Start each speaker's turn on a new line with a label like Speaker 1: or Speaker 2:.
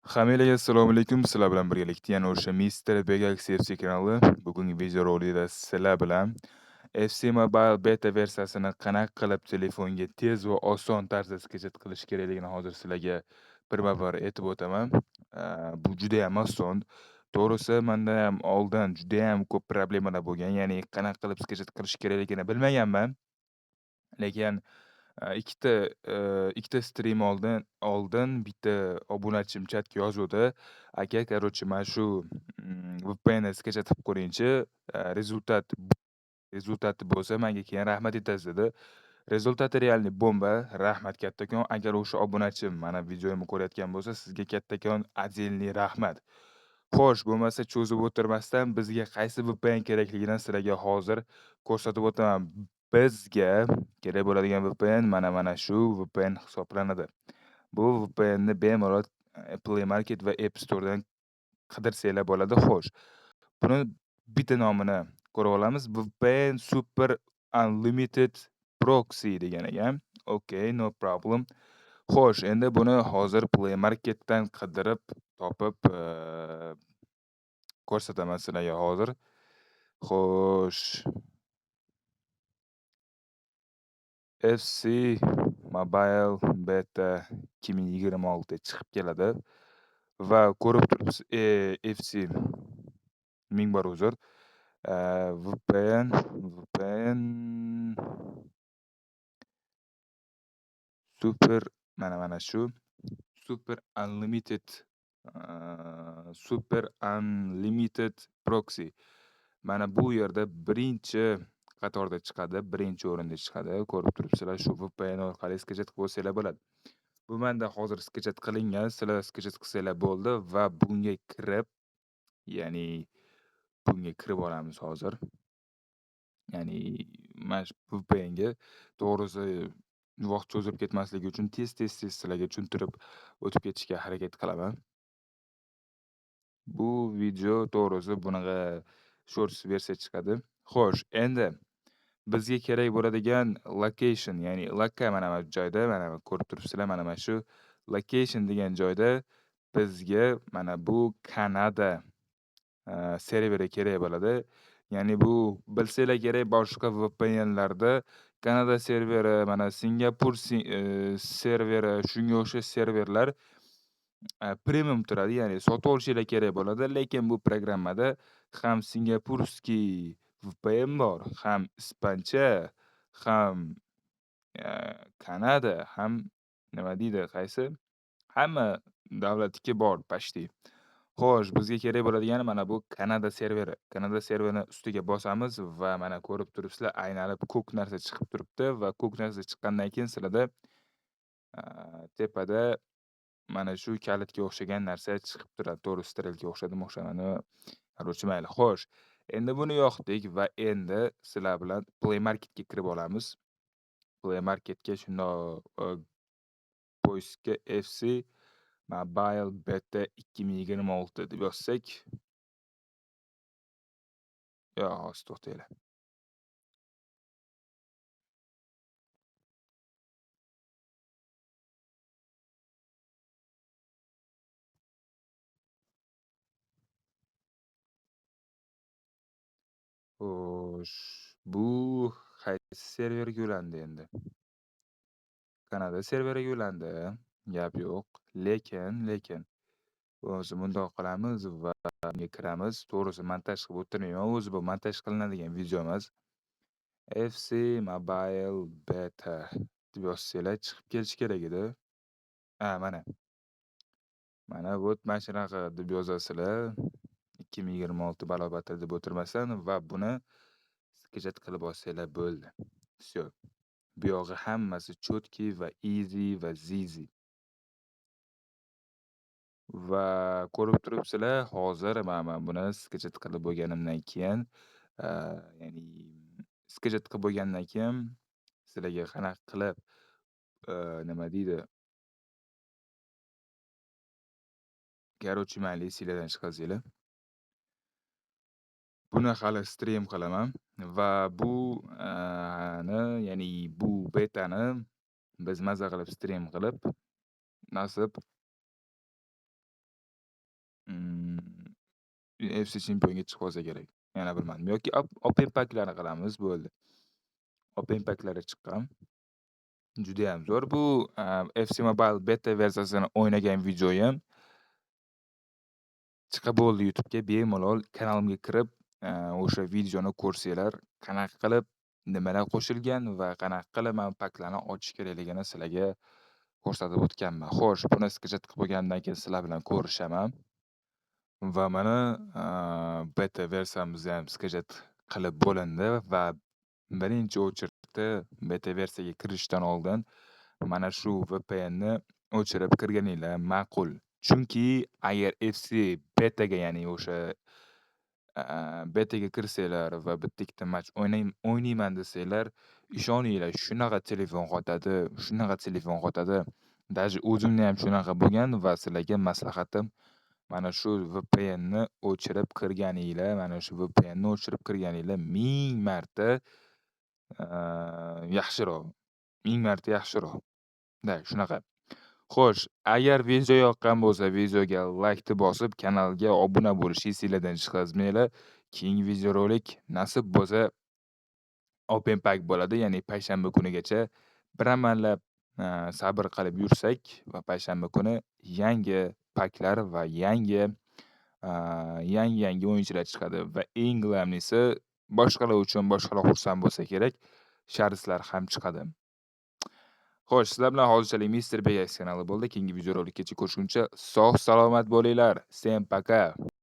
Speaker 1: Hammaga assalomu alaykum. Sizlar bilan birgalikda yana o'sha Mister Biggs FC kanali. Bugungi videorolikda sizlar bilan FC Mobile beta versiyasini qanaqa qilib telefonga tez va oson tarzda skechit qilish kerakligini hozir sizlarga birma-bir aytib o'taman. Bu juda ham oson. To'g'risi, menda ham oldin juda ham ko'p problemalar bo'lgan. Ya'ni qanaqa qilib skechit qilish kerakligini bilmaganman. Lekin ikkita stream oldin bitta obunachim chatga yozuvdi. "Aka, короче, mana shu, VPNni skechitib ko'ring-chi, rezultati bo'lsa menga keyin rahmat aytasiz" dedi. Rezultati realniy bomba. Rahmat kattakon. Agar o'sha obunachim mana videomni ko'rayotgan bo'lsa, sizga kattakon отдельный rahmat. Xo'sh, bo'lmasa cho'zib o'tirmasdan bizga qaysi VPN kerakligini sizlarga hozir ko'rsatib o'taman. Bizga kerak bo'ladigan VPN mana shu VPN hisoblanadi. Bu VPNni bemalol Play Market va App Store'dan qidirsanglar bo'ladi. Xo'sh, buni bitta nomini ko'rib olamiz. VPN Super Unlimited Proxy degan ekan. Okay, no problem. Xo'sh, endi buni hozir Play Marketdan qidirib topib, ko'rsataman sizlarga hozir. Xo'sh, FC Mobile Beta 2026 chiqib keladi va ko'rib turibsiz, FC ming bor uzr. VPN Super mana shu Super Unlimited Super Unlimited Proxy. Mana bu yerda birinchi qatorda chiqadi, birinchi o'rinda chiqadi. Ko'rib turibsizlar, shu VPN orqali skechit qilib olsanglar bo'ladi. Bu menda hozir skechit qilingan, sizlar skechit qilsanglar bo'ldi va bunga kirib, ya'ni bunga kirib olamiz hozir. Ya'ni mana shu VPNga to'g'risi vaqt cho'zib ketmasligi uchun tez sizlarga tushuntirib o'tib ketishga harakat qilaman. Bu video to'g'risi bunaqa shorts versiya chiqadi. Xo'sh, endi bizga kerak bo'ladigan location, ya'ni mana bu joyda, mana ko'rib turibsizlar, mana shu location degan joyda bizga mana bu Kanada serveri kerak bo'ladi. Ya'ni bu bilsanglar kerak, boshqa VPNlarda Kanada serveri, mana Singapur serveri, shunga o'xshash serverlar premium turadi, ya'ni sotib olishinglar kerak bo'ladi. Lekin bu programmada ham singapurskiy VPN bor, ham ispancha, ham Kanada, ham nima deydi, qaysi? Hamma davlatniki bor почти. Xo'sh, bizga kerak bo'ladigan mana bu Kanada serveri. Kanada serverini ustiga bosamiz va mana ko'rib turibsizlar, aylanib ko'k narsa chiqib turibdi va ko'k narsa chiqqandan keyin sizlarda tepada mana shu kalitga o'xshagan narsa chiqib turadi. To'g'ri, strelka o'xshadimi? Короче, mayli. Xo'sh, endi buni yoqdik va endi sizlar bilan Play Marketga kirib olamiz. Play Marketga shundoq poiskga FC Mobile Beta 2026 deb yozsak. Hozir to'xtanglar. Xo'sh, bu qaysi serverga ulandi endi? Kanada serveriga ulandi. Gap yo'q. Lekin o'zi bundoq qilamiz va unga kiramiz. To'g'risi montaj qilib o'tirmayman. O'zi bu montaj qilinadigan video emas. FC Mobile Beta deb yozsanglar chiqib kelishi kerak edi. Mana. Mana mana shunaqa deb yozasizlar. 2026 balobatr deb o'tirmasdan va buni skechit qilib olsanglar bo'ldi. Всё. Bu yog'i hammasi cho'tki va easy va zizi. Va ko'rib turibsizlar, hozir mana buni skechit qilib bo'lganimdan keyin, ya'ni skechit qilib bo'lgandan keyin sizlarga qanaqa qilib, nima deydi, короче, mayli, esinglardan chiqarsanglar. Buni hali stream qilaman va bu ya'ni bu betani biz maza qilib stream qilib, nasib FC chempionga chiqib olsa kerak. Yana bilmadim. Yoki Open Pack'larni qilamiz, bo'ldi. Open Pack'larga chiqqan. Judayam zo'r bu, FC Mobile beta versiyasini o'ynagan videoyim chiqib bo'ldi YouTube'ga. Bemalol kanalimga kirib, o'sha videoni ko'rsanglar, qanaqa qilib, nimalar qo'shilgan va qanaqa qilib men paklarni ochish kerakligini sizlarga ko'rsatib o'tganman. Xo'sh, buni skachat qilib bo'lgandan keyin sizlar bilan ko'rishaman va mana, beta versiyamizni ham skachat qilib bo'lindi va birinchi o'chirda beta versiyaga kirishdan oldin mana shu VPNni o'chirib kirganinglar ma'qul. Chunki agar FC betaga, ya'ni o'sha, betaga kirsanglar va bitta ikkita match o'ynayman desanglar, ishoninglar shunaqa telefon qotadi, shunaqa telefon qotadi. Даже o'zimda ham shunaqa bo'lgan va sizlarga maslahatim mana shu VPNni o'chirib kirganinglar, mana shu VPNni o'chirib kirganinglar 1000 marta yaxshiroq. 1000 marta yaxshiroq. Da, shunaqa. Xo'sh, agar video yoqqan bo'lsa, videoga laykni bosib, kanalga obuna bo'lishingizni sizlardan chiqazmanglar. Keyingi videorolik nasib bo'lsa Open Pack bo'ladi, ya'ni payshanba kunigacha bir amallab, sabr qilib yursak va payshanba kuni yangi paklar va yangi o'yinchilar chiqadi va eng g'alamlisi boshqalar uchun boshqalar xursand bo'lsa kerak, shartlar ham chiqadi. Xo'sh, sizlar bilan hozirchalik Mister Begas kanali bo'ldi. Keyingi videorolikgacha ko'rishguncha sog' salomat bo'linglar. Всем пока.